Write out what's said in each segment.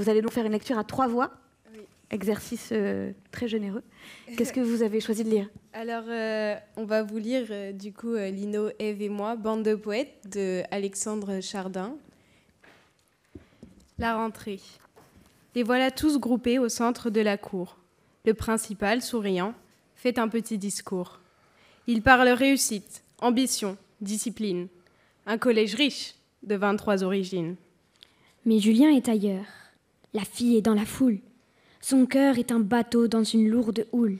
Vous allez donc faire une lecture à 3 voix. Oui. Exercice très généreux. Qu'est-ce que vous avez choisi de lire? Alors, on va vous lire, Lino, Ève et moi, Bande de poètes, de Alexandre Chardin. La rentrée. Les voilà tous groupés au centre de la cour. Le principal, souriant, fait un petit discours. Il parle réussite, ambition, discipline. Un collège riche, de 23 origines. Mais Julien est ailleurs. La fille est dans la foule. Son cœur est un bateau dans une lourde houle.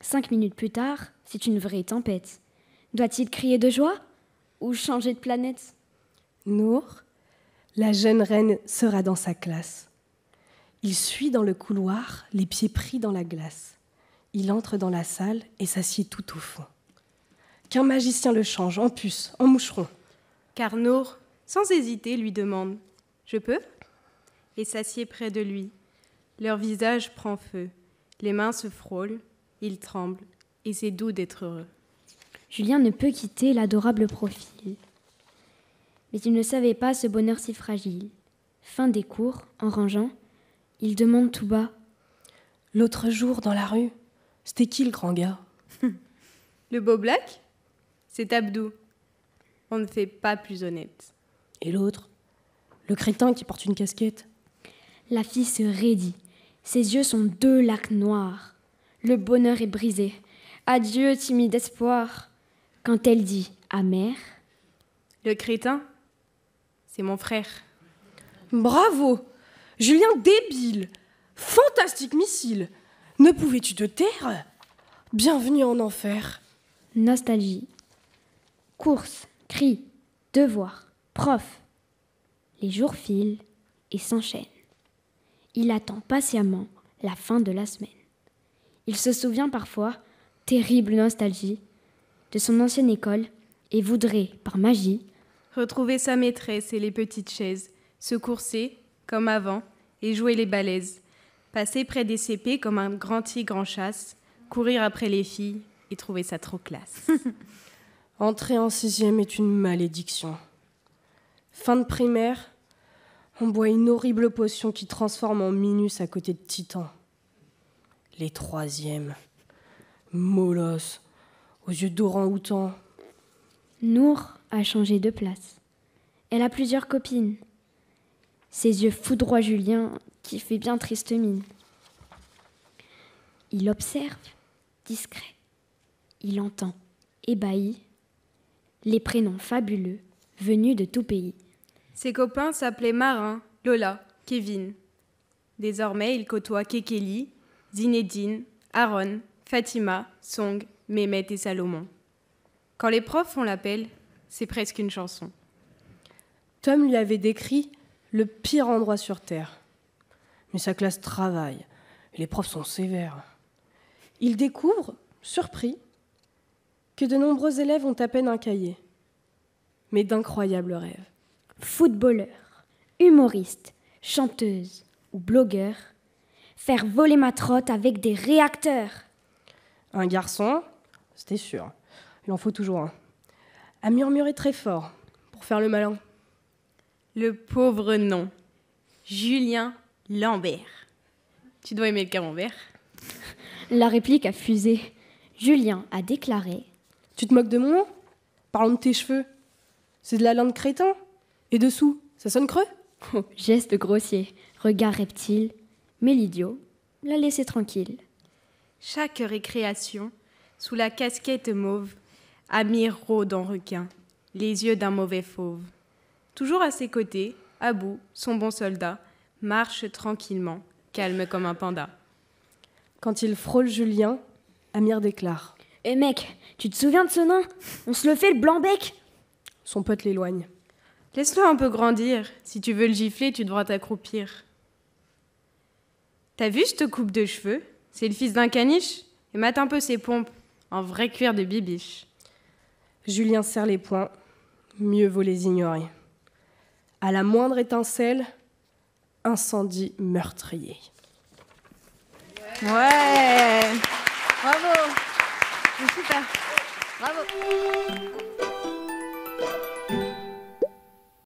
5 minutes plus tard, c'est une vraie tempête. Doit-il crier de joie ou changer de planète? Nour, la jeune reine sera dans sa classe. Il suit dans le couloir, les pieds pris dans la glace. Il entre dans la salle et s'assied tout au fond. Qu'un magicien le change en puce, en moucheron. Car Nour, sans hésiter, lui demande « Je peux ?» et s'assied près de lui. Leur visage prend feu, les mains se frôlent, ils tremblent, et c'est doux d'être heureux. Julien ne peut quitter l'adorable profil. Mais il ne savait pas ce bonheur si fragile. Fin des cours, en rangeant, il demande tout bas. L'autre jour, dans la rue, c'était qui le grand gars? Le beau black? C'est Abdou. On ne fait pas plus honnête. Et l'autre? Le crétin qui porte une casquette? La fille se raidit. Ses yeux sont 2 lacs noirs. Le bonheur est brisé. Adieu, timide espoir. Quand elle dit amer. Le crétin? C'est mon frère. Bravo! Julien débile! Fantastique missile! Ne pouvais-tu te taire? Bienvenue en enfer. Nostalgie. Course, cris, devoirs, prof. Les jours filent et s'enchaînent. Il attend patiemment la fin de la semaine. Il se souvient parfois, terrible nostalgie, de son ancienne école et voudrait, par magie, retrouver sa maîtresse et les petites chaises, se courser, comme avant, et jouer les balaises, passer près des CP comme un grand tigre en chasse, courir après les filles et trouver ça trop classe. Entrer en 6e est une malédiction. Fin de primaire, on boit une horrible potion qui transforme en Minus à côté de Titan. Les 3e, molosses, aux yeux d'orang-outan. Nour a changé de place. Elle a plusieurs copines. Ses yeux foudroient Julien, qui fait bien triste mine. Il observe, discret. Il entend, ébahi, les prénoms fabuleux venus de tout pays. Ses copains s'appelaient Marin, Lola, Kevin. Désormais, il côtoie Kekeli, Zinedine, Aaron, Fatima, Song, Mehmet et Salomon. Quand les profs font l'appel, c'est presque une chanson. Tom lui avait décrit le pire endroit sur Terre. Mais sa classe travaille, et les profs sont sévères. Il découvre, surpris, que de nombreux élèves ont à peine un cahier. Mais d'incroyables rêves. Footballeur, humoriste, chanteuse ou blogueur, faire voler ma trotte avec des réacteurs. Un garçon, c'était sûr, il en faut toujours un, a murmuré très fort pour faire le malin. Le pauvre nom, Julien Lambert. Tu dois aimer le camembert. La réplique a fusé. Julien a déclaré: Tu te moques de mon nom? Parlons de tes cheveux. C'est de la laine de crétin. Et dessous, ça sonne creux? Oh, geste grossier, regard reptile, mais l'idiot l'a laissé tranquille. Chaque récréation, sous la casquette mauve, Amir rôde en requin, les yeux d'un mauvais fauve. Toujours à ses côtés, Abou, son bon soldat, marche tranquillement, calme comme un panda. Quand il frôle Julien, Amir déclare: Eh mec, tu te souviens de ce nain? On se le fait le blanc-bec? Son pote l'éloigne. Laisse-le un peu grandir. Si tu veux le gifler, tu devras t'accroupir. T'as vu cette coupe de cheveux? C'est le fils d'un caniche? Et mate un peu ses pompes, en vrai cuir de bibiche. Julien serre les poings. Mieux vaut les ignorer. À la moindre étincelle, incendie meurtrier. Ouais. Bravo. C'est super. Bravo.